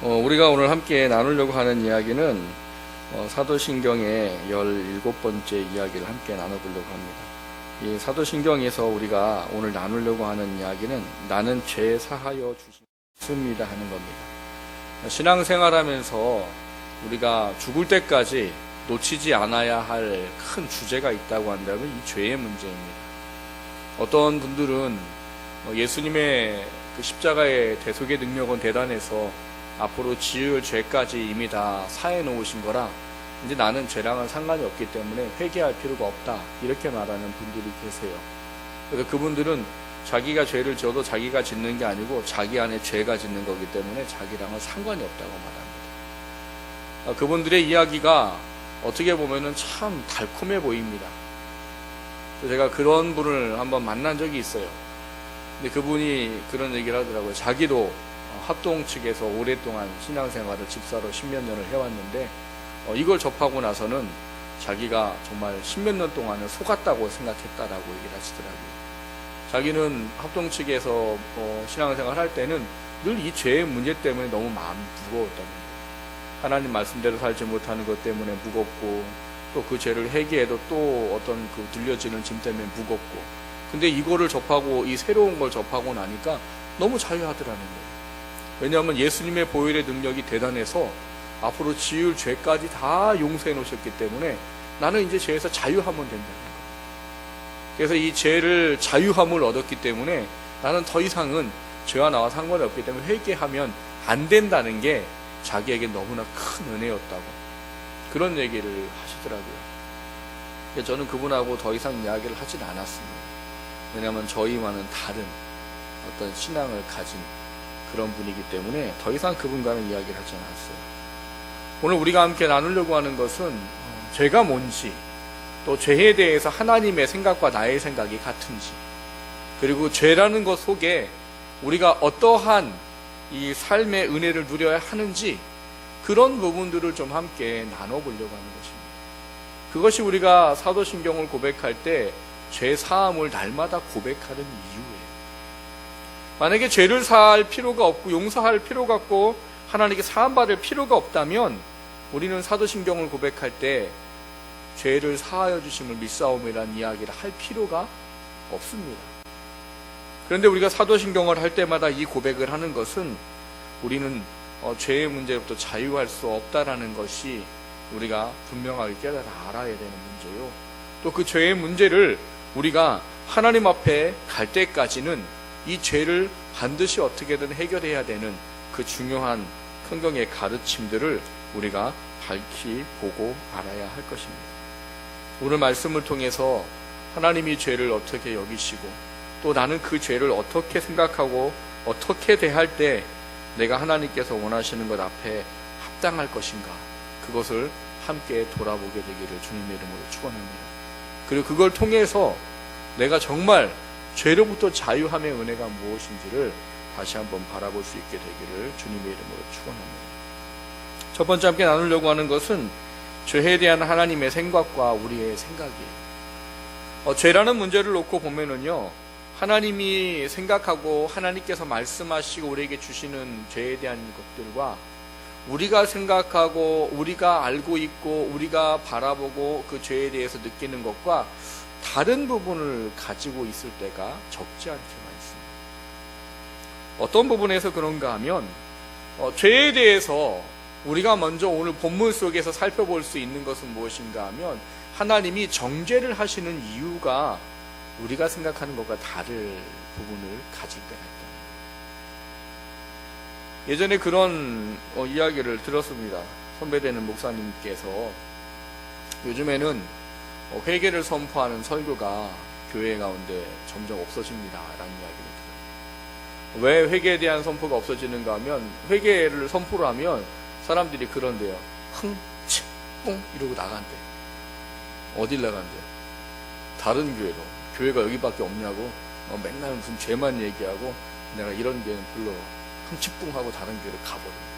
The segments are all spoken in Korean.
우리가 오늘 함께 나누려고 하는 이야기는 사도신경의 17번째 이야기를 함께 나눠보려고 합니다. 이 사도신경에서 우리가 오늘 나누려고 하는 이야기는 나는 죄 사하여 주십니다 하는 겁니다. 신앙생활하면서 우리가 죽을 때까지 놓치지 않아야 할 큰 주제가 있다고 한다면 이 죄의 문제입니다. 어떤 분들은 예수님의 그 십자가의 대속의 능력은 대단해서 앞으로 지을 죄까지 이미 다 사해 놓으신 거라 이제 나는 죄랑은 상관이 없기 때문에 회개할 필요가 없다, 이렇게 말하는 분들이 계세요. 그래서 그분들은 자기가 죄를 지어도 자기가 짓는 게 아니고 자기 안에 죄가 짓는 거기 때문에 자기랑은 상관이 없다고 말합니다. 그분들의 이야기가 어떻게 보면은 참 달콤해 보입니다. 제가 그런 분을 한번 만난 적이 있어요. 근데 그분이 그런 얘기를 하더라고요. 자기도 합동 측에서 오랫동안 신앙생활을 집사로 10몇 년을 해왔는데 이걸 접하고 나서는 자기가 정말 10몇 년 동안은 속았다고 생각했다라고 얘기를 하시더라고요. 자기는 합동 측에서 신앙생활 할 때는 늘 이 죄의 문제 때문에 너무 마음이 무거웠다는 거예요. 하나님 말씀대로 살지 못하는 것 때문에 무겁고, 또 그 죄를 회개해도 또 어떤 그 들려지는 짐 때문에 무겁고, 근데 이거를 접하고 이 새로운 걸 접하고 나니까 너무 자유하더라는 거예요. 왜냐하면 예수님의 보혈의 능력이 대단해서 앞으로 지을 죄까지 다 용서해 놓으셨기 때문에 나는 이제 죄에서 자유하면 된다는 거예요. 그래서 이 죄를 자유함을 얻었기 때문에 나는 더 이상은 죄와 나와 상관이 없기 때문에 회개하면 안 된다는 게 자기에게 너무나 큰 은혜였다고 그런 얘기를 하시더라고요. 그래서 저는 그분하고 더 이상 이야기를 하진 않았습니다. 왜냐하면 저희와는 다른 어떤 신앙을 가진 그런 분이기 때문에 더 이상 그분과는 이야기를 하지 않았어요. 오늘 우리가 함께 나누려고 하는 것은 죄가 뭔지, 또 죄에 대해서 하나님의 생각과 나의 생각이 같은지, 그리고 죄라는 것 속에 우리가 어떠한 이 삶의 은혜를 누려야 하는지, 그런 부분들을 좀 함께 나눠보려고 하는 것입니다. 그것이 우리가 사도신경을 고백할 때 죄 사함을 날마다 고백하는 이유예요. 만약에 죄를 사할 필요가 없고 용서할 필요가 없고 하나님께 사함받을 필요가 없다면 우리는 사도신경을 고백할 때 죄를 사하여 주심을 믿사옵이라는 이야기를 할 필요가 없습니다. 그런데 우리가 사도신경을 할 때마다 이 고백을 하는 것은 우리는 죄의 문제로부터 자유할 수 없다라는 것이 우리가 분명하게 깨달아 알아야 되는 문제요. 또 그 죄의 문제를 우리가 하나님 앞에 갈 때까지는 이 죄를 반드시 어떻게든 해결해야 되는 그 중요한 성경의 가르침들을 우리가 밝히 보고 알아야 할 것입니다. 오늘 말씀을 통해서 하나님이 죄를 어떻게 여기시고 또 나는 그 죄를 어떻게 생각하고 어떻게 대할 때 내가 하나님께서 원하시는 것 앞에 합당할 것인가, 그것을 함께 돌아보게 되기를 주님의 이름으로 축원합니다. 그리고 그걸 통해서 내가 정말 죄로부터 자유함의 은혜가 무엇인지를 다시 한번 바라볼 수 있게 되기를 주님의 이름으로 축원합니다. 첫 번째 함께 나누려고 하는 것은 죄에 대한 하나님의 생각과 우리의 생각이에요. 죄라는 문제를 놓고 보면은요, 하나님이 생각하고 하나님께서 말씀하시고 우리에게 주시는 죄에 대한 것들과 우리가 생각하고 우리가 알고 있고 우리가 바라보고 그 죄에 대해서 느끼는 것과 다른 부분을 가지고 있을 때가 적지 않게 많습니다. 어떤 부분에서 그런가 하면 죄에 대해서 우리가 먼저 오늘 본문 속에서 살펴볼 수 있는 것은 무엇인가 하면 하나님이 정죄를 하시는 이유가 우리가 생각하는 것과 다를 부분을 가질 때가 있다. 예전에 그런 이야기를 들었습니다. 선배되는 목사님께서 요즘에는 회개를 선포하는 설교가 교회 가운데 점점 없어집니다 라는 이야기를 들어요. 왜 회개에 대한 선포가 없어지는가 하면 회개를 선포를 하면 사람들이 그런데요, 흥, 치, 뿡 이러고 나간대. 어딜 나간대? 다른 교회로. 교회가 여기밖에 없냐고 맨날 무슨 죄만 얘기하고 내가 이런 교회는 별로 흥칫뿡하고 다른 교회를 가버려요.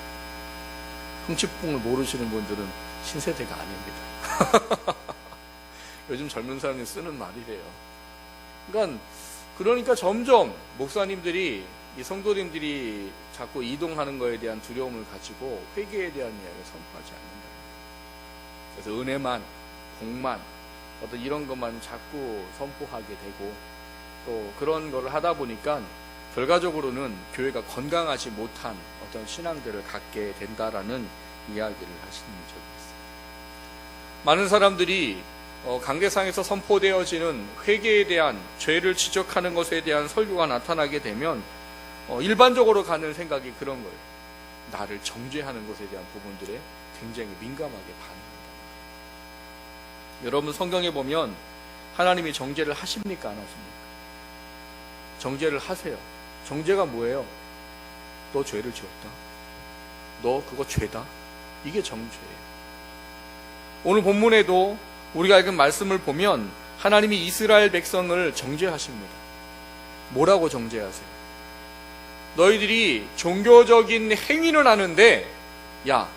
흥칫뿡을 모르시는 분들은 신세대가 아닙니다. 요즘 젊은 사람이 쓰는 말이래요. 그러니까 점점 목사님들이 이 성도님들이 자꾸 이동하는 것에 대한 두려움을 가지고 회개에 대한 이야기를 선포하지 않는다. 그래서 은혜만, 복만, 어떤 이런 것만 자꾸 선포하게 되고 또 그런 거를 하다 보니까 결과적으로는 교회가 건강하지 못한 어떤 신앙들을 갖게 된다라는 이야기를 하시는 적이 있습니다. 많은 사람들이 강대상에서 선포되어지는 회개에 대한 죄를 지적하는 것에 대한 설교가 나타나게 되면 일반적으로 가는 생각이 그런 거예요. 나를 정죄하는 것에 대한 부분들에 굉장히 민감하게 반응한다. 여러분 성경에 보면 하나님이 정죄를 하십니까 안 하십니까? 정죄를 하세요. 정죄가 뭐예요? 너 죄를 지었다. 너 그거 죄다. 이게 정죄예요. 오늘 본문에도 우리가 읽은 말씀을 보면 하나님이 이스라엘 백성을 정죄하십니다. 뭐라고 정죄하세요? 너희들이 종교적인 행위는 하는데 야,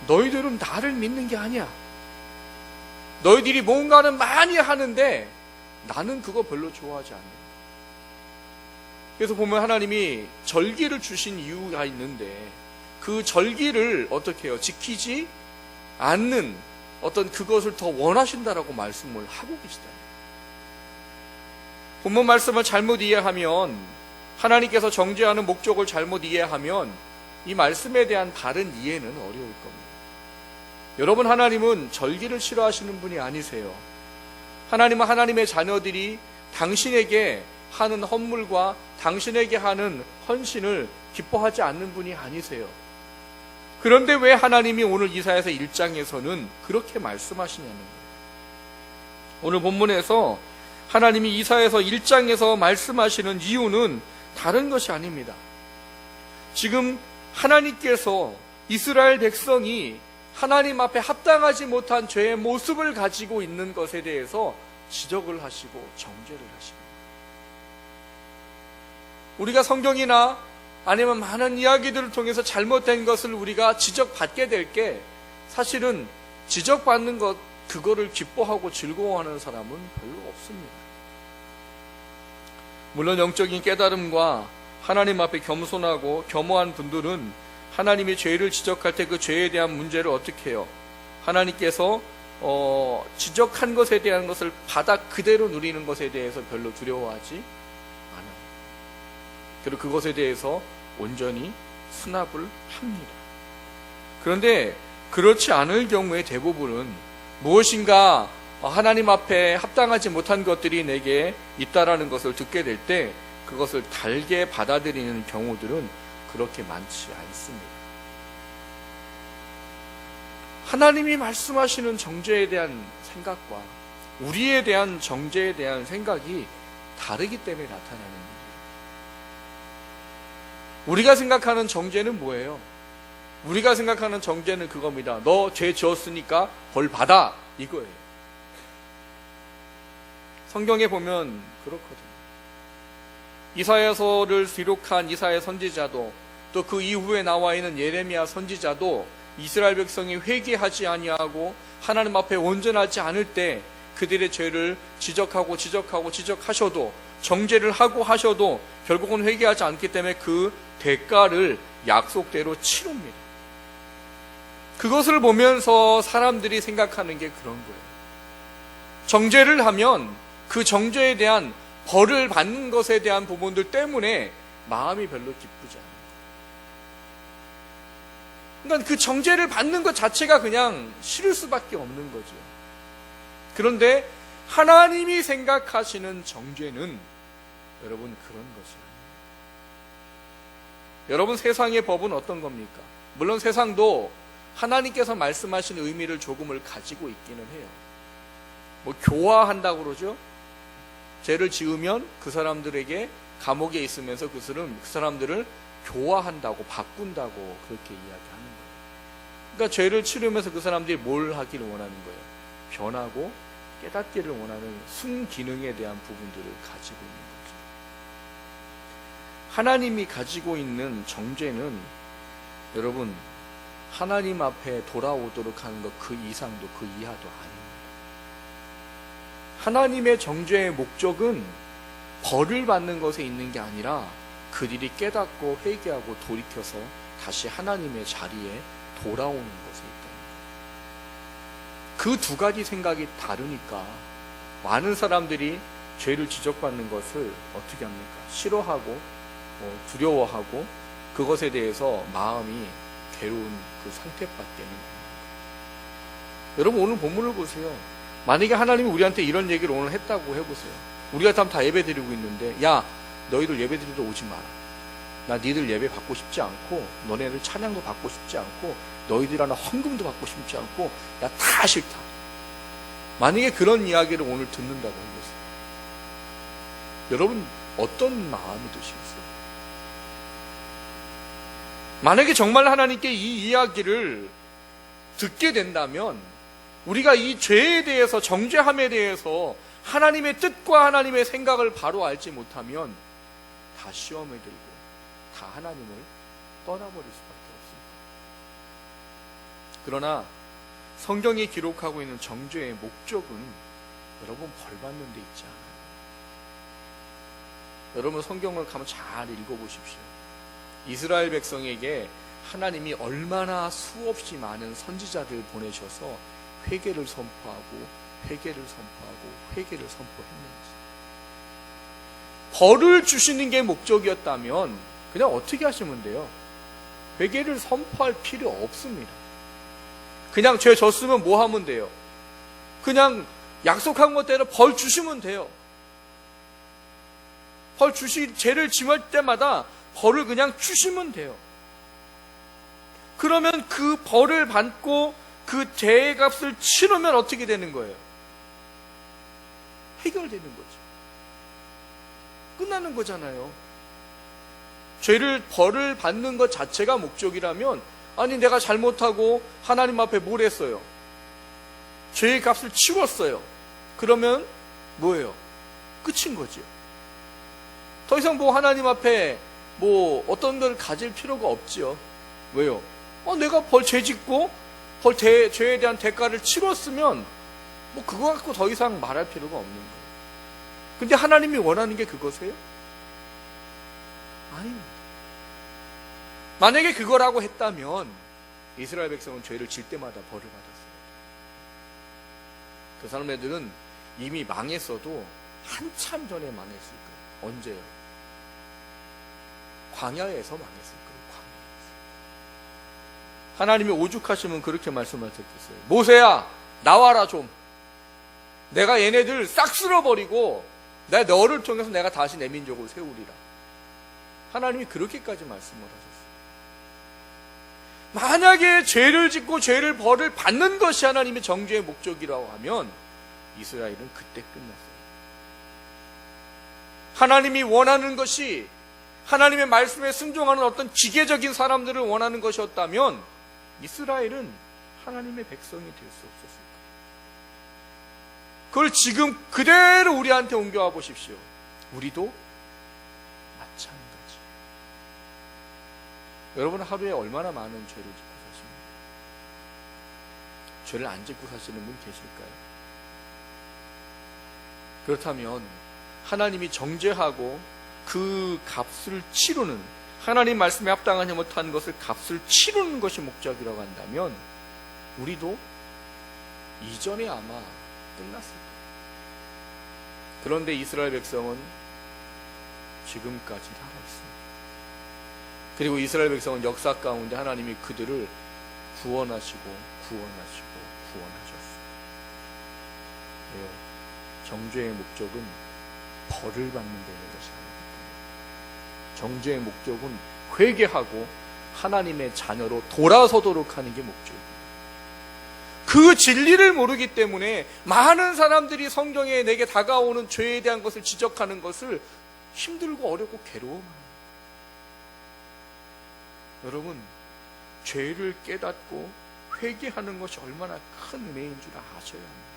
너희들은 나를 믿는 게 아니야. 너희들이 뭔가는 많이 하는데 나는 그거 별로 좋아하지 않는다. 그래서 보면 하나님이 절기를 주신 이유가 있는데 그 절기를 어떻게 해요? 지키지 않는 어떤 그것을 더 원하신다라고 말씀을 하고 계시다. 본문 말씀을 잘못 이해하면, 하나님께서 정죄하는 목적을 잘못 이해하면 이 말씀에 대한 바른 이해는 어려울 겁니다. 여러분, 하나님은 절기를 싫어하시는 분이 아니세요. 하나님은 하나님의 자녀들이 당신에게 하는 헌물과 당신에게 하는 헌신을 기뻐하지 않는 분이 아니세요. 그런데 왜 하나님이 오늘 이사야서 1장에서는 그렇게 말씀하시냐는 거예요. 오늘 본문에서 하나님이 이사야서 1장에서 말씀하시는 이유는 다른 것이 아닙니다. 지금 하나님께서 이스라엘 백성이 하나님 앞에 합당하지 못한 죄의 모습을 가지고 있는 것에 대해서 지적을 하시고 정죄를 하십니다. 우리가 성경이나 아니면 많은 이야기들을 통해서 잘못된 것을 우리가 지적받게 될 게 사실은 지적받는 것, 그거를 기뻐하고 즐거워하는 사람은 별로 없습니다. 물론 영적인 깨달음과 하나님 앞에 겸손하고 겸허한 분들은 하나님이 죄를 지적할 때 그 죄에 대한 문제를 어떻게 해요? 하나님께서 지적한 것에 대한 것을 받아 그대로 누리는 것에 대해서 별로 두려워하지 않아요. 그리고 그것에 대해서 온전히 수납을 합니다. 그런데 그렇지 않을 경우에 대부분은 무엇인가 하나님 앞에 합당하지 못한 것들이 내게 있다라는 것을 듣게 될 때 그것을 달게 받아들이는 경우들은 그렇게 많지 않습니다. 하나님이 말씀하시는 정죄에 대한 생각과 우리에 대한 정죄에 대한 생각이 다르기 때문에 나타나는 일이에요. 우리가 생각하는 정죄는 뭐예요? 우리가 생각하는 정죄는 그겁니다. 너 죄 지었으니까 벌 받아, 이거예요. 성경에 보면 그렇거든요. 이사야서를 기록한 이사야 선지자도 또 그 이후에 나와 있는 예레미야 선지자도 이스라엘 백성이 회개하지 아니하고 하나님 앞에 온전하지 않을 때 그들의 죄를 지적하셔도 정죄를 하고 하셔도 결국은 회개하지 않기 때문에 그 대가를 약속대로 치릅니다. 그것을 보면서 사람들이 생각하는 게 그런 거예요. 정죄를 하면 그 정죄에 대한 벌을 받는 것에 대한 부분들 때문에 마음이 별로 기쁘지 않아요. 그러니까 그 정죄를 받는 것 자체가 그냥 싫을 수밖에 없는 거죠. 그런데 하나님이 생각하시는 정죄는 여러분 그런 것이 아니에요. 여러분, 세상의 법은 어떤 겁니까? 물론 세상도 하나님께서 말씀하신 의미를 조금을 가지고 있기는 해요. 뭐 교화한다고 그러죠. 죄를 지으면 그 사람들에게 감옥에 있으면서 그 사람들을 교화한다고, 바꾼다고 그렇게 이야기하는 거예요. 그러니까 죄를 치르면서 그 사람들이 뭘 하기를 원하는 거예요? 변하고 깨닫기를 원하는 순기능에 대한 부분들을 가지고 있는 거죠. 하나님이 가지고 있는 정죄는 여러분, 하나님 앞에 돌아오도록 하는 것 그 이상도 그 이하도 아닙니다. 하나님의 정죄의 목적은 벌을 받는 것에 있는 게 아니라 그들이 깨닫고 회개하고 돌이켜서 다시 하나님의 자리에 돌아오는 것에 있다. 그 두 가지 생각이 다르니까 많은 사람들이 죄를 지적받는 것을 어떻게 합니까? 싫어하고 두려워하고 그것에 대해서 마음이 괴로운 그 상태밖에 되는 겁니다. 여러분, 오늘 본문을 보세요. 만약에 하나님이 우리한테 이런 얘기를 오늘 했다고 해보세요. 우리가 다 예배 드리고 있는데, 야, 너희들 예배 드리러 오지 마라. 나 니들 예배 받고 싶지 않고, 너네들 찬양도 받고 싶지 않고, 너희들 하나 헌금도 받고 싶지 않고, 야, 다 싫다. 만약에 그런 이야기를 오늘 듣는다고 해보세요. 여러분, 어떤 마음이 드시겠어요? 만약에 정말 하나님께 이 이야기를 듣게 된다면, 우리가 이 죄에 대해서, 정죄함에 대해서 하나님의 뜻과 하나님의 생각을 바로 알지 못하면 다 시험에 들고 다 하나님을 떠나버릴 수밖에 없습니다. 그러나 성경이 기록하고 있는 정죄의 목적은 여러분 벌받는 데 있지 않아요. 여러분, 성경을 가면 잘 읽어보십시오. 이스라엘 백성에게 하나님이 얼마나 수없이 많은 선지자들을 보내셔서 회개를 선포하고 회개를 선포하고 회개를 선포했는지. 벌을 주시는 게 목적이었다면 그냥 어떻게 하시면 돼요? 회개를 선포할 필요 없습니다. 그냥 죄 졌으면 뭐 하면 돼요? 그냥 약속한 것대로 벌 주시면 돼요. 죄를 지을 때마다 벌을 그냥 주시면 돼요. 그러면 그 벌을 받고 그 죄의 값을 치르면 어떻게 되는 거예요? 해결되는 거죠. 끝나는 거잖아요. 벌을 받는 것 자체가 목적이라면, 아니 내가 잘못하고 하나님 앞에 뭘 했어요? 죄의 값을 치웠어요. 그러면 뭐예요? 끝인 거죠. 더 이상 하나님 앞에 어떤 걸 가질 필요가 없죠. 왜요? 내가 죄 짓고 죄에 대한 대가를 치렀으면 그거 갖고 더 이상 말할 필요가 없는 거예요. 근데 하나님이 원하는 게 그거세요? 아닙니다. 만약에 그거라고 했다면 이스라엘 백성은 죄를 질 때마다 벌을 받았어요. 그 사람들은 이미 망했어도 한참 전에 망했을 거예요. 언제요? 광야에서 망했을 거예요. 하나님이 오죽하시면 그렇게 말씀하셨겠어요. 모세야, 나와라 좀. 내가 얘네들 싹 쓸어버리고 내가 너를 통해서 내가 다시 내 민족을 세우리라. 하나님이 그렇게까지 말씀을 하셨어요. 만약에 죄를 짓고 벌을 받는 것이 하나님의 정죄의 목적이라고 하면 이스라엘은 그때 끝났어요. 하나님이 원하는 것이 하나님의 말씀에 순종하는 어떤 기계적인 사람들을 원하는 것이었다면 이스라엘은 하나님의 백성이 될 수 없었을 거예요. 그걸 지금 그대로 우리한테 옮겨와 보십시오. 우리도 마찬가지. 여러분, 하루에 얼마나 많은 죄를 짓고 사십니까? 죄를 안 짓고 사시는 분 계실까요? 그렇다면 하나님이 정죄하고 그 값을 치르는, 하나님 말씀에 합당하지 못한 것을 값을 치르는 것이 목적이라고 한다면 우리도 이전에 아마 끝났을 거예요. 그런데 이스라엘 백성은 지금까지 살아있습니다. 그리고 이스라엘 백성은 역사 가운데 하나님이 그들을 구원하시고 구원하셨어요. 왜요? 정죄의 목적은 벌을 받는 데는 것이 아닙니다. 정죄의 목적은 회개하고 하나님의 자녀로 돌아서도록 하는 게 목적입니다. 그 진리를 모르기 때문에 많은 사람들이 성경에 내게 다가오는 죄에 대한 것을 지적하는 것을 힘들고 어렵고 괴로워합니다. 여러분, 죄를 깨닫고 회개하는 것이 얼마나 큰 은혜인 줄 아셔야 합니다.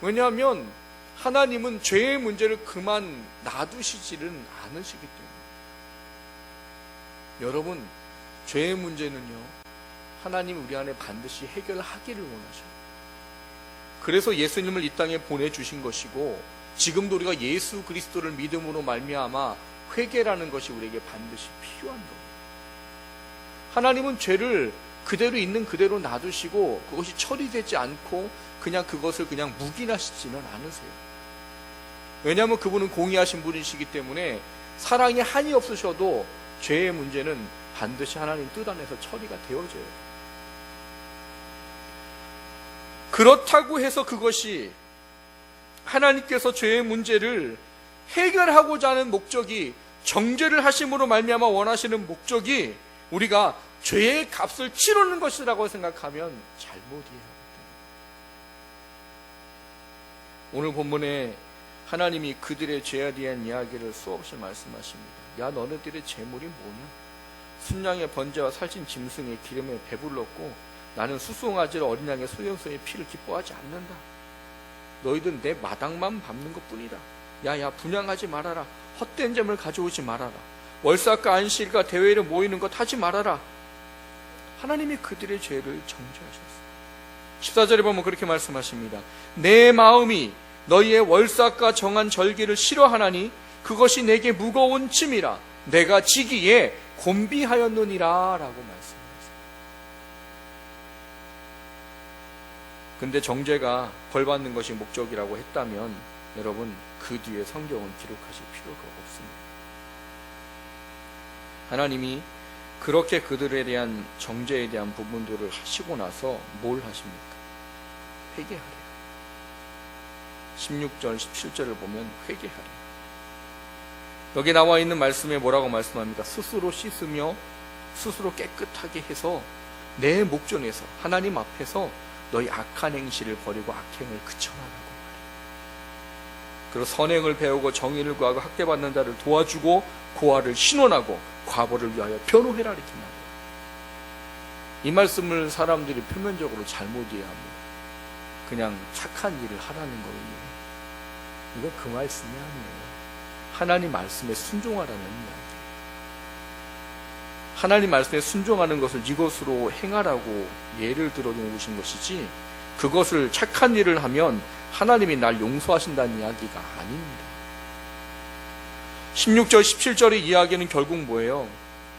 왜냐하면 하나님은 죄의 문제를 그만 놔두시지는 않으시기 때문에. 여러분, 죄의 문제는요, 하나님 우리 안에 반드시 해결하기를 원하셔요. 그래서 예수님을 이 땅에 보내주신 것이고, 지금도 우리가 예수 그리스도를 믿음으로 말미암아 회개라는 것이 우리에게 반드시 필요한 겁니다. 하나님은 죄를 그대로 있는 그대로 놔두시고 그것이 처리되지 않고 그냥 그것을 그냥 묵인하시지는 않으세요. 왜냐하면 그분은 공의하신 분이시기 때문에 사랑에 한이 없으셔도 죄의 문제는 반드시 하나님 뜻 안에서 처리가 되어져요. 그렇다고 해서 그것이 하나님께서 죄의 문제를 해결하고자 하는 목적이, 정죄를 하심으로 말미암아 원하시는 목적이 우리가 죄의 값을 치르는 것이라고 생각하면 잘못이에요. 오늘 본문에 하나님이 그들의 죄에 대한 이야기를 수없이 말씀하십니다. 야, 너네들의 재물이 뭐냐? 순양의 번제와 살찐 짐승의 기름에 배불렀고 나는 수송아지를 어린 양의 소염소의 피를 기뻐하지 않는다. 너희들은 내 마당만 밟는 것뿐이다. 야야, 분양하지 말아라. 헛된 점을 가져오지 말아라. 월삭과 안식일과 대회를 모이는 것 하지 말아라. 하나님이 그들의 죄를 정죄하셨어요. 14절에 보면 그렇게 말씀하십니다. 내 마음이 너희의 월삭과 정한 절기를 싫어하나니 그것이 내게 무거운 짐이라 내가 지기에 곤비하였느니라 라고 말씀하셨어요. 근데 정죄가 벌받는 것이 목적이라고 했다면 여러분, 그 뒤에 성경은 기록하실 필요가 없습니다. 하나님이 그렇게 그들에 대한 정죄에 대한 부분들을 하시고 나서 뭘 하십니까? 회개하래요. 16절, 17절을 보면 회개하래요. 여기 나와 있는 말씀에 뭐라고 말씀합니까? 스스로 씻으며 스스로 깨끗하게 해서 내 목전에서, 하나님 앞에서 너희 악한 행실을 버리고 악행을 그쳐나라고. 그리고 선행을 배우고 정의를 구하고 학대받는 자를 도와주고 고아를 신원하고 과부를 위하여 변호해라 이렇게 말해요. 이 말씀을 사람들이 표면적으로 잘못 이해합니다. 그냥 착한 일을 하라는 거예요. 이거 그 말씀이 아니에요. 하나님 말씀에 순종하라는 이야기예요. 하나님 말씀에 순종하는 것을 이것으로 행하라고 예를 들어 놓으신 것이지, 그것을 착한 일을 하면 하나님이 날 용서하신다는 이야기가 아닙니다. 16절, 17절의 이야기는 결국 뭐예요?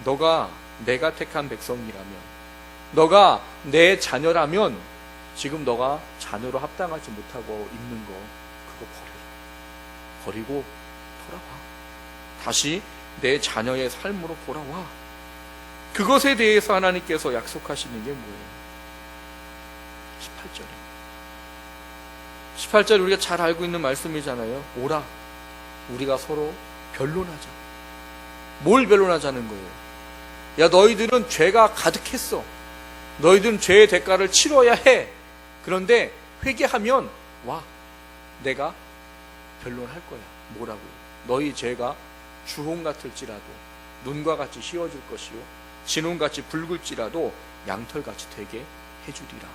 너가 내가 택한 백성이라면, 너가 내 자녀라면 지금 너가 자녀로 합당하지 못하고 있는 거 그거 버리고 돌아와. 다시 내 자녀의 삶으로 돌아와. 그것에 대해서 하나님께서 약속하시는 게 뭐예요? 18절 우리가 잘 알고 있는 말씀이잖아요. 오라, 우리가 서로 변론하자. 뭘 변론하자는 거예요? 야, 너희들은 죄가 가득했어. 너희들은 죄의 대가를 치러야 해. 그런데 회개하면 와, 내가 변론할 거야. 뭐라고요? 너희 죄가 주홍 같을지라도 눈과 같이 휘어질 것이요 진홍같이 붉을지라도 양털같이 되게 해주리라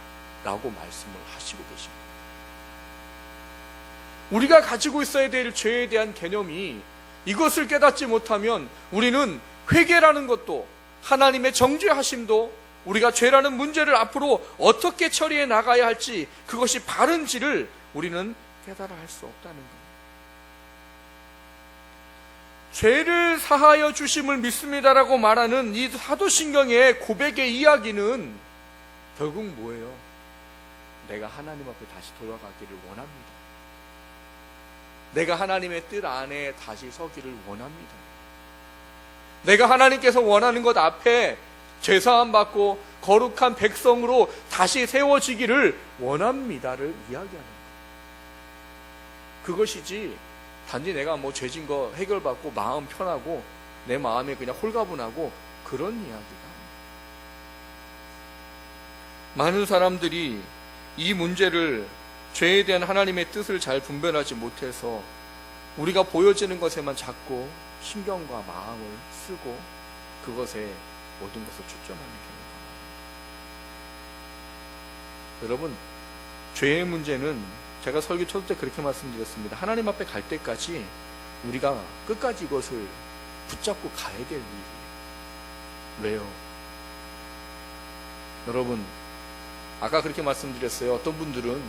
라고 말씀을 하시고 계십니다. 우리가 가지고 있어야 될 죄에 대한 개념이, 이것을 깨닫지 못하면 우리는 회개라는 것도, 하나님의 정죄하심도, 우리가 죄라는 문제를 앞으로 어떻게 처리해 나가야 할지, 그것이 바른지를 우리는 깨달아 할 수 없다는 겁니다. 죄를 사하여 주심을 믿습니다라고 말하는 이 사도신경의 고백의 이야기는 결국 뭐예요? 내가 하나님 앞에 다시 돌아가기를 원합니다. 내가 하나님의 뜻 안에 다시 서기를 원합니다. 내가 하나님께서 원하는 것 앞에 죄사함 받고 거룩한 백성으로 다시 세워지기를 원합니다를 이야기하는 거예요. 그것이지 단지 내가 뭐 죄진 거 해결받고 마음 편하고 내 마음에 그냥 홀가분하고 그런 이야기가 아닙니다. 많은 사람들이 이 문제를, 죄에 대한 하나님의 뜻을 잘 분별하지 못해서 우리가 보여지는 것에만 자꾸 신경과 마음을 쓰고 그것에 모든 것을 초점하는 경우가 많습니다. 여러분, 죄의 문제는 제가 설교 첫 때 그렇게 말씀드렸습니다. 하나님 앞에 갈 때까지 우리가 끝까지 이것을 붙잡고 가야 될 일이에요. 왜요? 여러분, 아까 그렇게 말씀드렸어요. 어떤 분들은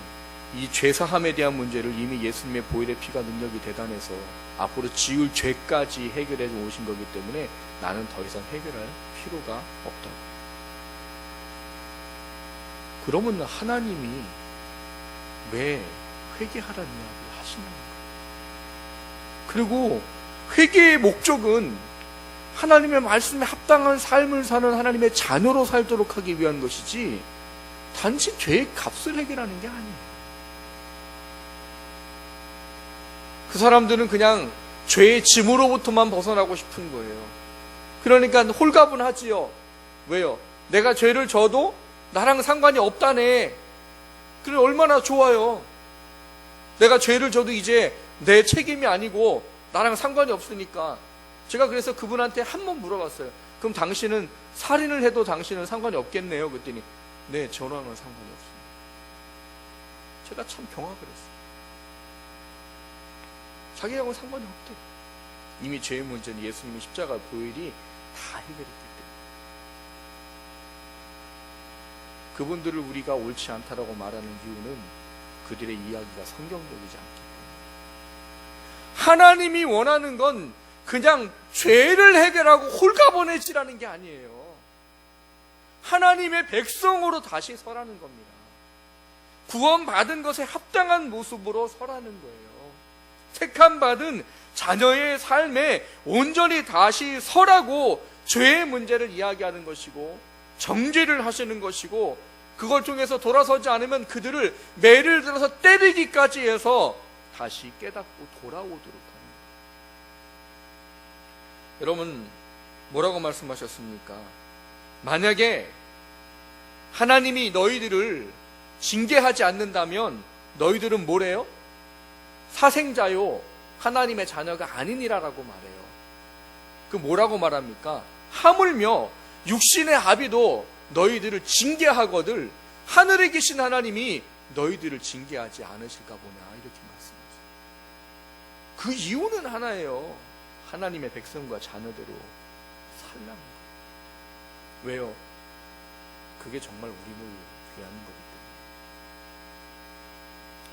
이 죄사함에 대한 문제를 이미 예수님의 보혈의 피가 능력이 대단해서 앞으로 지을 죄까지 해결해 오신 거기 때문에 나는 더 이상 해결할 필요가 없다고. 그러면 하나님이 왜 회개하라는 이야기를 하시냐는 거예요. 그리고 회개의 목적은 하나님의 말씀에 합당한 삶을 사는 하나님의 자녀로 살도록 하기 위한 것이지 단지 죄의 값을 해결하는 게 아니에요. 그 사람들은 그냥 죄의 짐으로부터만 벗어나고 싶은 거예요. 그러니까 홀가분하지요. 왜요? 내가 죄를 져도 나랑 상관이 없다네. 그래 얼마나 좋아요. 내가 죄를 져도 이제 내 책임이 아니고 나랑 상관이 없으니까. 제가 그래서 그분한테 한 번 물어봤어요. 그럼 당신은 살인을 해도 당신은 상관이 없겠네요. 그랬더니 네, 저랑은 상관이 없습니다. 제가 참 경악을 했어요. 자기하고는 상관이 없대. 이미 죄의 문제는 예수님의 십자가 보혈이 다 해결했기 때문에. 그분들을 우리가 옳지 않다라고 말하는 이유는 그들의 이야기가 성경적이지 않기 때문에. 하나님이 원하는 건 그냥 죄를 해결하고 홀가분해지라는 게 아니에요. 하나님의 백성으로 다시 서라는 겁니다. 구원받은 것에 합당한 모습으로 서라는 거예요. 택함받은 자녀의 삶에 온전히 다시 서라고 죄의 문제를 이야기하는 것이고 정죄를 하시는 것이고 그걸 통해서 돌아서지 않으면 그들을 매를 들어서 때리기까지 해서 다시 깨닫고 돌아오도록 하는 거예요. 여러분 뭐라고 말씀하셨습니까? 만약에 하나님이 너희들을 징계하지 않는다면 너희들은 뭐래요? 사생자요 하나님의 자녀가 아니니라라고 말해요. 그 뭐라고 말합니까? 하물며 육신의 아비도 너희들을 징계하거늘 하늘에 계신 하나님이 너희들을 징계하지 않으실까 보냐 이렇게 말씀하세요. 그 이유는 하나예요. 하나님의 백성과 자녀대로 살라는 거예요. 왜요? 그게 정말 우리를 위한 거기 때문에.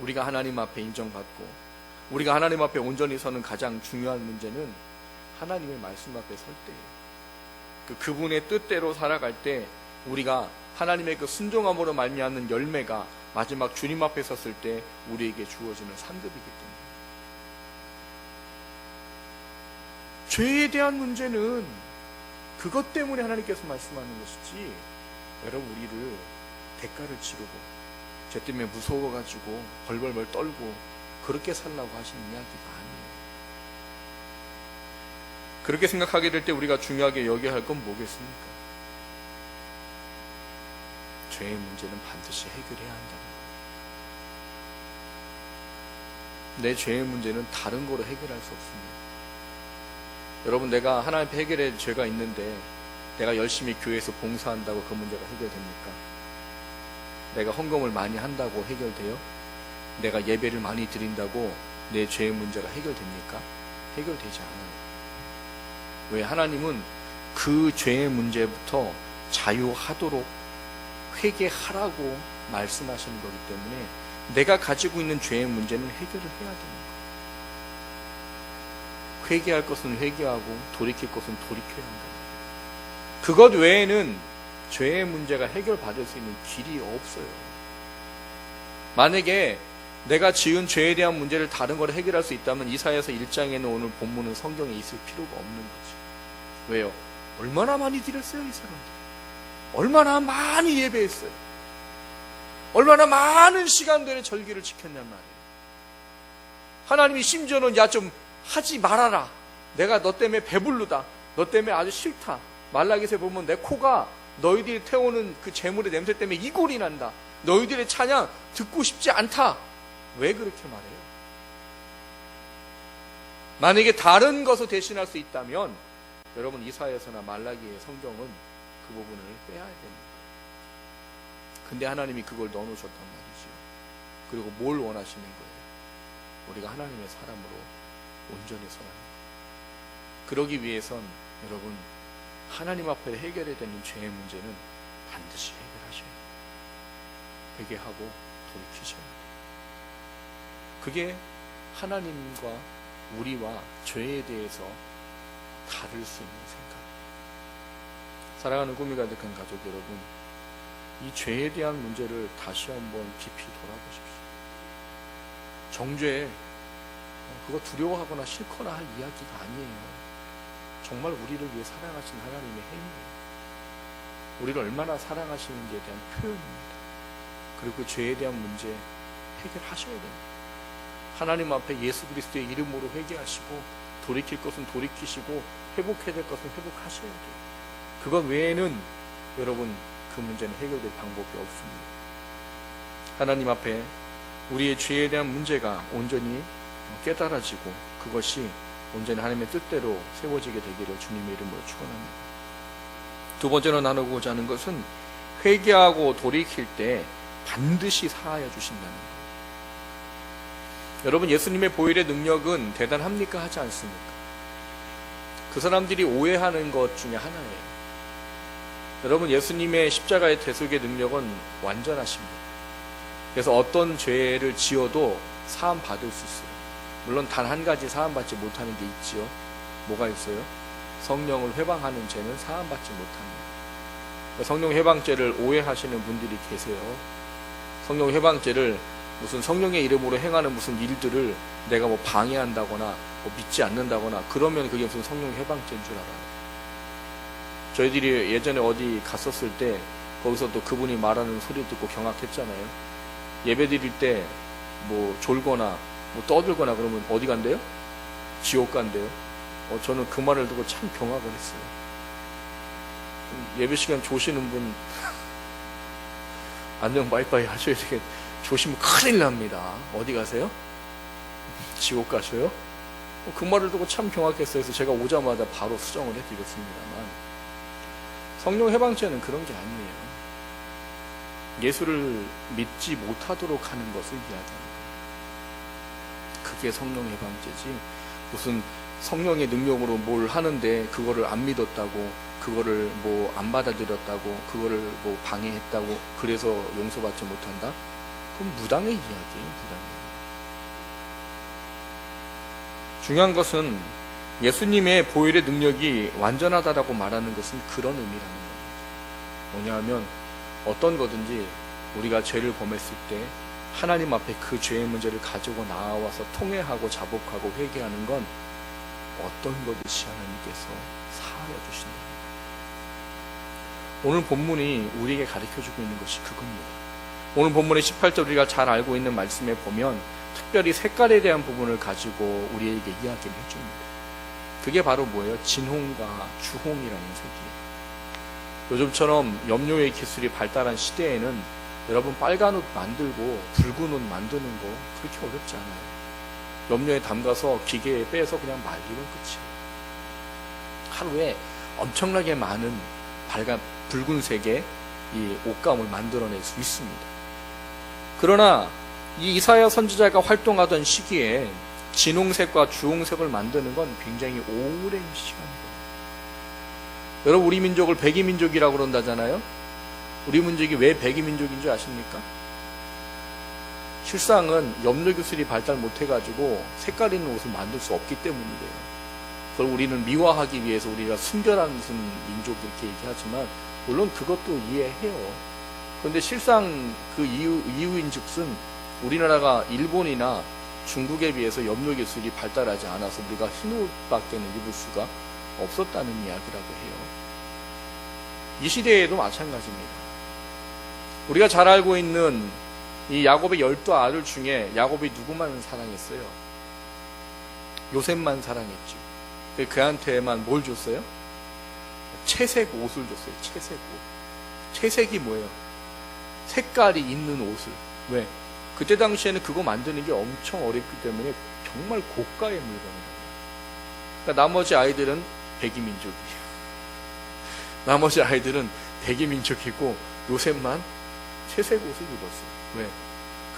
우리가 하나님 앞에 인정받고 우리가 하나님 앞에 온전히 서는 가장 중요한 문제는 하나님의 말씀 앞에 설 때예요. 그분의 뜻대로 살아갈 때 우리가 하나님의 그 순종함으로 말미암는 열매가 마지막 주님 앞에 섰을 때 우리에게 주어지는 상급이기 때문에. 죄에 대한 문제는 그것 때문에 하나님께서 말씀하는 것이지 여러분 우리를 대가를 치르고 죄 때문에 무서워가지고 벌벌벌 떨고 그렇게 살라고 하시는 이야기가 아니에요. 그렇게 생각하게 될 때 우리가 중요하게 여겨야 할 건 뭐겠습니까? 죄의 문제는 반드시 해결해야 한다는 거예요. 내 죄의 문제는 다른 거로 해결할 수 없습니다. 여러분 내가 하나님 앞에 해결할 죄가 있는데 내가 열심히 교회에서 봉사한다고 그 문제가 해결됩니까? 내가 헌금을 많이 한다고 해결돼요? 내가 예배를 많이 드린다고 내 죄의 문제가 해결됩니까? 해결되지 않아요. 왜? 하나님은 그 죄의 문제부터 자유하도록 회개하라고 말씀하시는 거기 때문에 내가 가지고 있는 죄의 문제는 해결을 해야 됩니다. 회개할 것은 회개하고 돌이킬 것은 돌이켜야 한다. 그것 외에는 죄의 문제가 해결받을 수 있는 길이 없어요. 만약에 내가 지은 죄에 대한 문제를 다른 걸 해결할 수 있다면 이사야서 1장에는 오늘 본문은 성경에 있을 필요가 없는 거지. 왜요? 얼마나 많이 드렸어요 이 사람들. 얼마나 많이 예배했어요. 얼마나 많은 시간들의 절기를 지켰냔 말이에요. 하나님이 심지어는 야 좀 하지 말아라. 내가 너 때문에 배부르다. 너 때문에 아주 싫다. 말라기서에 보면 내 코가 너희들이 태우는 그 재물의 냄새 때문에 이골이 난다. 너희들의 찬양 듣고 싶지 않다. 왜 그렇게 말해요? 만약에 다른 것을 대신할 수 있다면 여러분 이사야서나 말라기의 성경은 그 부분을 빼야 됩니다. 근데 하나님이 그걸 넣어놓으셨단 말이죠. 그리고 뭘 원하시는 거예요? 우리가 하나님의 사람으로 온전히 서라는 거예요. 그러기 위해선 여러분 하나님 앞에 해결해야 되는 죄의 문제는 반드시 해결하셔야 돼요. 회개하고 돌이키셔야 돼요. 그게 하나님과 우리와 죄에 대해서 다를 수 있는 생각. 사랑하는 꿈이 가득한 가족 여러분, 이 죄에 대한 문제를 다시 한번 깊이 돌아보십시오. 정죄, 그거 두려워하거나 싫거나 할 이야기가 아니에요. 정말 우리를 위해 사랑하신 하나님의 행위예요. 우리를 얼마나 사랑하시는지에 대한 표현입니다. 그리고 그 죄에 대한 문제 해결하셔야 됩니다. 하나님 앞에 예수 그리스도의 이름으로 회개하시고 돌이킬 것은 돌이키시고 회복해야 될 것은 회복하셔야 돼요. 그것 외에는 여러분 그 문제는 해결될 방법이 없습니다. 하나님 앞에 우리의 죄에 대한 문제가 온전히 깨달아지고 그것이 온전히 하나님의 뜻대로 세워지게 되기를 주님의 이름으로 축원합니다. 두 번째로 나누고자 하는 것은 회개하고 돌이킬 때 반드시 사하여 주신다는 것. 여러분, 예수님의 보혈의 능력은 대단합니까? 하지 않습니까? 그 사람들이 오해하는 것 중에 하나예요. 여러분, 예수님의 십자가의 대속의 능력은 완전하십니다. 그래서 어떤 죄를 지어도 사함 받을 수 있어요. 물론 단 한 가지 사함 받지 못하는 게 있지요. 뭐가 있어요? 성령을 회방하는 죄는 사함 받지 못합니다. 성령 회방죄를 오해하시는 분들이 계세요. 성령 회방죄를 무슨 성령의 이름으로 행하는 무슨 일들을 내가 뭐 방해한다거나 뭐 믿지 않는다거나 그러면 그게 무슨 성령 회방죄인 줄 알아요. 저희들이 예전에 어디 갔었을 때 거기서 또 그분이 말하는 소리 듣고 경악했잖아요. 예배 드릴 때 뭐 졸거나 뭐 떠들거나 그러면 어디 간대요? 지옥 간대요. 저는 그 말을 듣고 참 경악을 했어요. 예배 시간 조시는 분 안녕 바이바이 하셔야 되겠. 조시면 큰일 납니다. 어디 가세요? 지옥 가셔요? 그 말을 듣고 참 경악했어요. 그래서 제가 오자마자 바로 수정을 해드렸습니다만 성령 해방죄는 그런 게 아니에요. 예수를 믿지 못하도록 하는 것을 이야기합니다. 그게 성령 해방죄지 무슨 성령의 능력으로 뭘 하는데 그거를 안 믿었다고 그거를 뭐 안 받아들였다고 그거를 뭐 방해했다고 그래서 용서받지 못한다? 그럼 무당의 이야기예요. 무당의. 중요한 것은 예수님의 보혈의 능력이 완전하다라고 말하는 것은 그런 의미라는 겁니다. 뭐냐하면 어떤 거든지 우리가 죄를 범했을 때 하나님 앞에 그 죄의 문제를 가지고 나와서 통회하고 자복하고 회개하는 건 어떤 거든지 하나님께서 사하여 주신다. 오늘 본문이 우리에게 가르쳐주고 있는 것이 그겁니다. 오늘 본문의 18절 우리가 잘 알고 있는 말씀에 보면 특별히 색깔에 대한 부분을 가지고 우리에게 이야기를 해줍니다. 그게 바로 뭐예요? 진홍과 주홍이라는 색이에요. 요즘처럼 염료의 기술이 발달한 시대에는 여러분 빨간 옷 만들고 붉은 옷 만드는 거 그렇게 어렵지 않아요. 염료에 담가서 기계에 빼서 그냥 말리면 끝이에요. 하루에 엄청나게 많은 붉은색의 이 옷감을 만들어낼 수 있습니다. 그러나 이 이사야 선지자가 활동하던 시기에 진홍색과 주홍색을 만드는 건 굉장히 오랜 시간이에요. 여러분, 우리 민족을 백이민족이라고 그런다잖아요. 우리 민족이 왜 백이민족인 줄 아십니까? 실상은 염료 기술이 발달 못해가지고 색깔 있는 옷을 만들 수 없기 때문이에요. 그걸 우리는 미화하기 위해서 우리가 순결한 무슨 민족 이렇게 얘기하지만 물론 그것도 이해해요. 그런데 실상 그 이유인즉슨 우리나라가 일본이나 중국에 비해서 염료 기술이 발달하지 않아서 우리가 흰 옷밖에는 입을 수가 없었다는 이야기라고 해요. 이 시대에도 마찬가지입니다. 우리가 잘 알고 있는 이 야곱의 12 아들 중에 야곱이 누구만 사랑했어요? 요셉만 사랑했죠. 그한테만 뭘 줬어요? 채색 옷을 줬어요. 채색 옷. 채색이 뭐예요? 색깔이 있는 옷을. 왜? 그때 당시에는 그거 만드는 게 엄청 어렵기 때문에 정말 고가의 물건이에요. 그러니까 나머지 아이들은 백이민족이에요. 나머지 아이들은 백이민족이고 요셉만 채색 옷을 입었어요. 왜?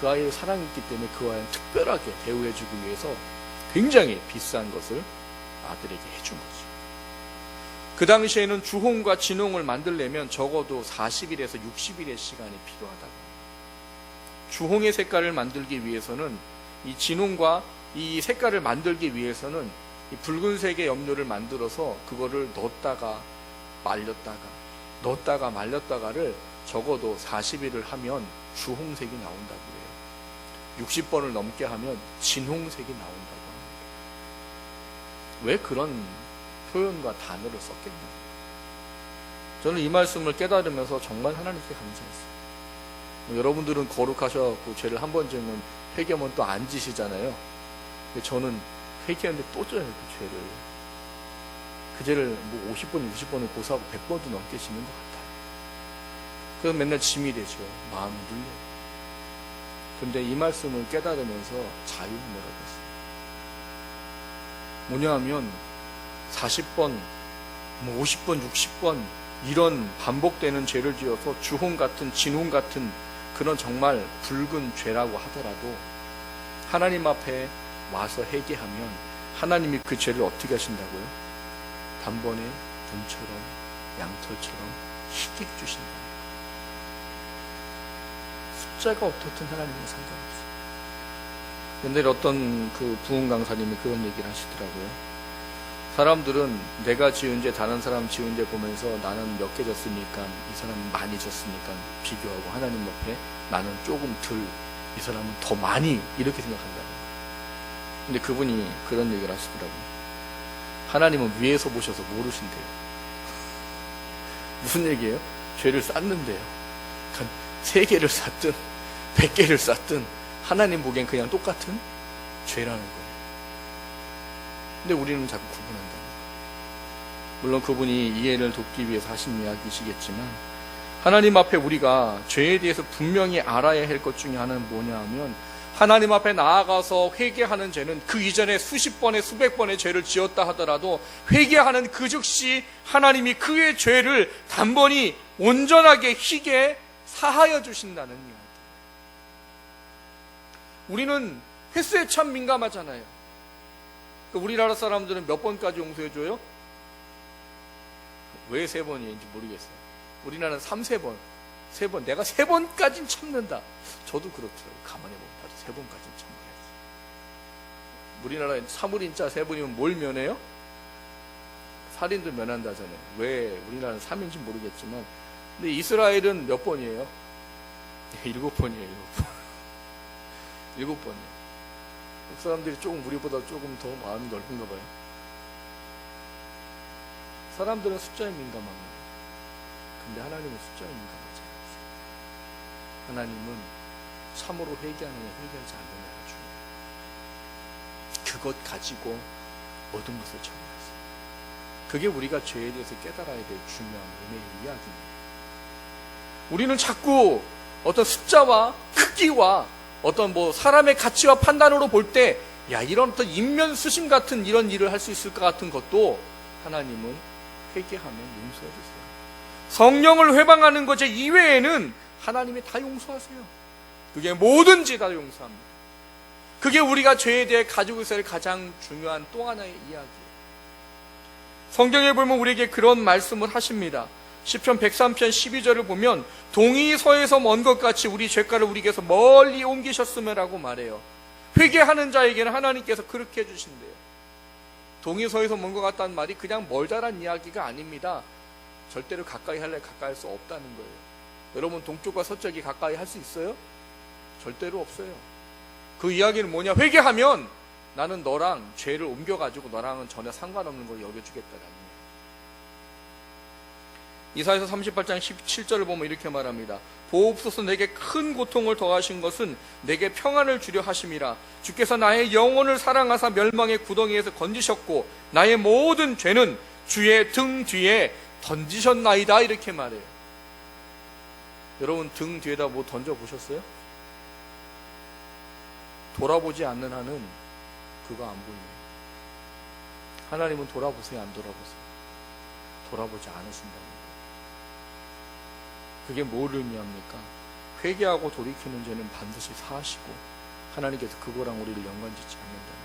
그 아이를 사랑했기 때문에 그 아이는 특별하게 대우해주기 위해서 굉장히 비싼 것을 아들에게 해준 거죠. 그 당시에는 주홍과 진홍을 만들려면 적어도 40일에서 60일의 시간이 필요하다고. 주홍의 색깔을 만들기 위해서는 이 진홍과 이 색깔을 만들기 위해서는 이 붉은색의 염료를 만들어서 그거를 넣었다가 말렸다가를 적어도 40일을 하면 주홍색이 나온다고 해요. 60번을 넘게 하면 진홍색이 나온다고 합니다. 왜 그런 표현과 단어를 썼겠냐? 저는 이 말씀을 깨달으면서 정말 하나님께 감사했어요. 여러분들은 거룩하셔갖고 죄를 한 번쯤은 회개하면 또 안 지시잖아요. 근데 저는 회개하는데 또 져요, 그 죄를. 그 죄를 뭐 50번, 60번을 고사하고 100번도 넘게 지는 것 같아요. 그래서 맨날 짐이 되죠. 마음이 눌려요. 근데 이 말씀을 깨달으면서 자유를 몰아봤어요. 뭐냐 하면 40번, 뭐 50번, 60번 이런 반복되는 죄를 지어서 주홍 같은, 진홍 같은 그런 정말 붉은 죄라고 하더라도 하나님 앞에 와서 회개하면 하나님이 그 죄를 어떻게 하신다고요? 단번에 눈처럼 양털처럼 희게 해주신다. 숫자가 어떻든 하나님은 상관없어요. 옛날에 어떤 그 부흥 강사님이 그런 얘기를 하시더라고요. 사람들은 내가 지은 죄 다른 사람 지은 죄 보면서 나는 몇 개 졌으니까 이 사람은 많이 졌으니까 비교하고 하나님 옆에 나는 조금 덜, 이 사람은 더 많이 이렇게 생각한다고. 근데 그분이 그런 얘기를 하시더라고요. 하나님은 위에서 보셔서 모르신대요. 무슨 얘기예요? 죄를 쌓는데요. 그러니까 3개를 쌓든 100개를 쌓든 하나님 보기엔 그냥 똑같은 죄라는 거예요. 근데 우리는 자꾸 구분한다. 물론 그분이 이해를 돕기 위해서 하신 이야기시겠지만 하나님 앞에 우리가 죄에 대해서 분명히 알아야 할 것 중에 하나는 뭐냐 하면 하나님 앞에 나아가서 회개하는 죄는 그 이전에 수십 번의 수백 번의 죄를 지었다 하더라도 회개하는 그 즉시 하나님이 그의 죄를 단번이 온전하게 희게 사하여 주신다는 이야기. 우리는 횟수에 참 민감하잖아요. 우리나라 사람들은 몇 번까지 용서해줘요? 왜 3번인지 모르겠어요. 우리나라는 3-4번. 3번. 내가 3번까지는 참는다. 저도 그렇더라고요. 가만히 보면 봐도 3번까지는 참아야지. 우리나라에 사물인자 3번이면 뭘 면해요? 살인도 면한다잖아요. 왜 우리나라는 3인지 모르겠지만. 근데 이스라엘은 몇 번이에요? 7번이에요. 7번. 7번이에요. 그 사람들이 조금 우리보다 조금 더 마음이 넓은가 봐요. 사람들은 숫자에 민감합니다. 근데 하나님은 숫자에 민감하지 않으세요. 하나님은 참으로 회개하느냐 회개하지 않느냐가 중요해요. 그것 가지고 모든 것을 정리하세요. 그게 우리가 죄에 대해서 깨달아야 될 중요한 은혜의 이야기입니다. 우리는 자꾸 어떤 숫자와 크기와 어떤 뭐 사람의 가치와 판단으로 볼 때 야 이런 어떤 인면수심 같은 이런 일을 할 수 있을 것 같은 것도 하나님은 회개하면 용서해 주세요. 성령을 회방하는 것 이외에는 하나님이 다 용서하세요. 그게 뭐든지 다 용서합니다. 그게 우리가 죄에 대해 가지고 있어야 할 가장 중요한 또 하나의 이야기예요. 성경에 보면 우리에게 그런 말씀을 하십니다. 시편 103편 12절을 보면 동이 서에서 먼 것 같이 우리 죄가를 우리에게서 멀리 옮기셨음이라고 말해요. 회개하는 자에게는 하나님께서 그렇게 해주신대요. 동이 서에서 먼 것 같다는 말이 그냥 멀다란 이야기가 아닙니다. 절대로 가까이 할래 가까이 할 수 없다는 거예요. 여러분 동쪽과 서쪽이 가까이 할 수 있어요? 절대로 없어요. 그 이야기는 뭐냐? 회개하면 나는 너랑 죄를 옮겨가지고 너랑은 전혀 상관없는 걸 여겨주겠다라는 거예요. 이사야서 38장 17절을 보면 이렇게 말합니다. 보옵소서 내게 큰 고통을 더하신 것은 내게 평안을 주려 하심이라. 주께서 나의 영혼을 사랑하사 멸망의 구덩이에서 건지셨고 나의 모든 죄는 주의 등 뒤에 던지셨나이다. 이렇게 말해요. 여러분 등 뒤에다 뭐 던져보셨어요? 돌아보지 않는 한은 그거 안 보여요. 하나님은 돌아보세요, 안 돌아보세요? 돌아보지 않으신다는 거예요. 그게 뭘 의미합니까? 회개하고 돌이키는 죄는 반드시 사하시고 하나님께서 그거랑 우리를 연관짓지 않는다는 거예요.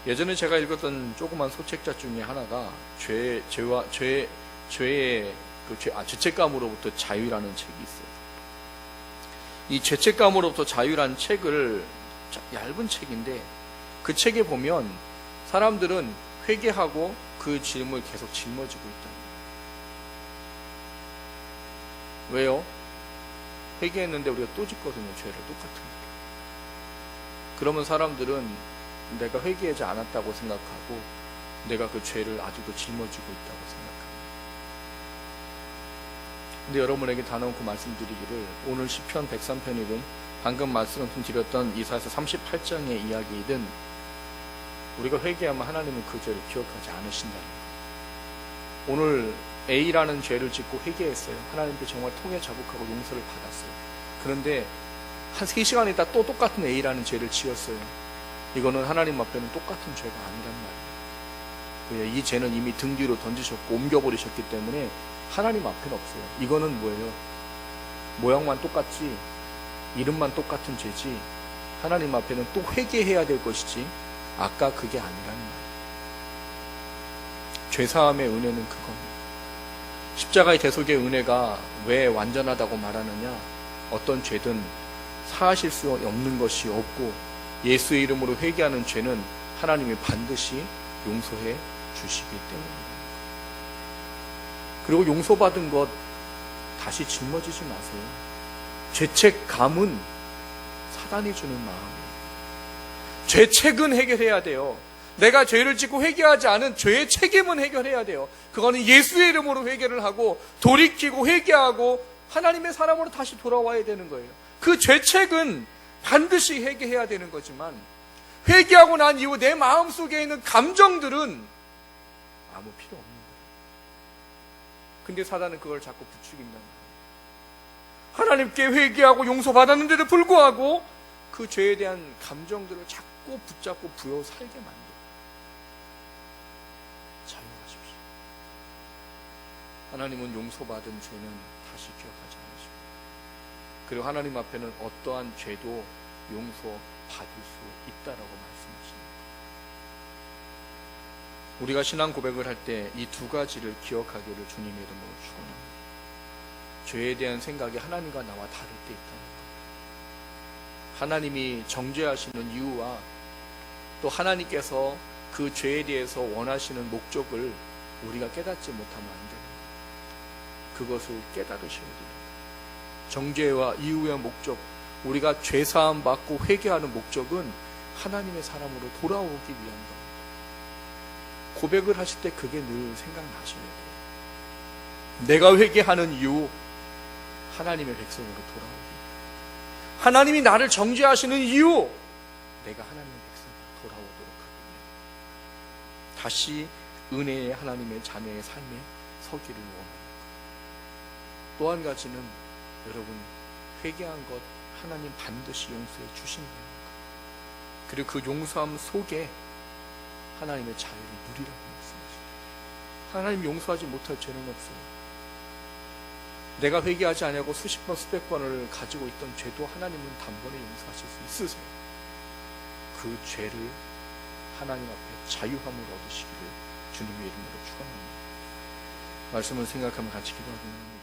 예전에 제가 읽었던 조그만 소책자 중에 하나가 죄의 죄책감으로부터 자유라는 책이 있어요. 이 죄책감으로부터 자유란 책을, 얇은 책인데 그 책에 보면 사람들은 회개하고 그 짐을 계속 짊어지고 있다. 왜요? 회개했는데 우리가 또 짓거든요. 죄를 똑같은 거. 그러면 사람들은 내가 회개하지 않았다고 생각하고 내가 그 죄를 아직도 짊어지고 있다고 생각합니다. 근데 여러분에게 다놓고 말씀드리기를, 오늘 시편 103편이든 방금 말씀드렸던 이사야서 38장의 이야기이든 우리가 회개하면 하나님은 그 죄를 기억하지 않으신다는 거예요. 오늘 A라는 죄를 짓고 회개했어요. 하나님께 정말 통해 자복하고 용서를 받았어요. 그런데 한 3시간 있다 또 똑같은 A라는 죄를 지었어요. 이거는 하나님 앞에는 똑같은 죄가 아니란 말이에요. 왜? 이 죄는 이미 등 뒤로 던지셨고 옮겨버리셨기 때문에 하나님 앞에는 없어요. 이거는 뭐예요? 모양만 똑같지, 이름만 똑같은 죄지, 하나님 앞에는 또 회개해야 될 것이지 아까 그게 아니라는 말이에요. 죄사함의 은혜는 그겁니다. 십자가의 대속의 은혜가 왜 완전하다고 말하느냐? 어떤 죄든 사하실 수 없는 것이 없고 예수의 이름으로 회개하는 죄는 하나님이 반드시 용서해 주시기 때문입니다. 그리고 용서받은 것 다시 짊어지지 마세요. 죄책감은 사단이 주는 마음이에요. 죄책은 해결해야 돼요. 내가 죄를 짓고 회개하지 않은 죄의 책임은 해결해야 돼요. 그거는 예수의 이름으로 회개를 하고 돌이키고 회개하고 하나님의 사람으로 다시 돌아와야 되는 거예요. 그 죄책은 반드시 회개해야 되는 거지만 회개하고 난 이후 내 마음속에 있는 감정들은 아무 필요 없는 거예요. 근데 사단은 그걸 자꾸 부추긴단 말이에요. 하나님께 회개하고 용서받았는데도 불구하고 그 죄에 대한 감정들을 자꾸 붙잡고 부여 살게 만들어요. 자유하십시오. 하나님은 용서받은 죄는 다시 기억하지 않으십니다. 그리고 하나님 앞에는 어떠한 죄도 용서받을 수 있다라고 말씀하십니다. 우리가 신앙 고백을 할 때 이 두 가지를 기억하기를 주님의 이름으로 축원합니다. 죄에 대한 생각이 하나님과 나와 다를 때 있다는 것. 하나님이 정죄하시는 이유와 또 하나님께서 그 죄에 대해서 원하시는 목적을 우리가 깨닫지 못하면 안 됩니다. 그것을 깨달으셔야 됩니다. 정죄와 이유의 목적, 우리가 죄사함 받고 회개하는 목적은 하나님의 사람으로 돌아오기 위한 겁니다. 고백을 하실 때 그게 늘 생각나셔야 돼요. 내가 회개하는 이유, 하나님의 백성으로 돌아오기. 하나님이 나를 정죄하시는 이유, 내가 하나님의 백성으로 돌아오도록 하기 위해 다시 은혜의 하나님의 자녀의 삶에 서기를 원합니다. 또 한 가지는 여러분, 회개한 것 하나님 반드시 용서해 주신다는 것. 그리고 그 용서함 속에 하나님의 자유를 누리라고 말씀하십니다. 하나님 용서하지 못할 죄는 없어요. 내가 회개하지 않냐고 수십 번 수백 번을 가지고 있던 죄도 하나님은 단번에 용서하실 수 있으세요. 그 죄를 하나님 앞에 자유함을 얻으시기를 주님의 이름으로 축원합니다. 말씀을 생각하면 같이 기도하겠습니다.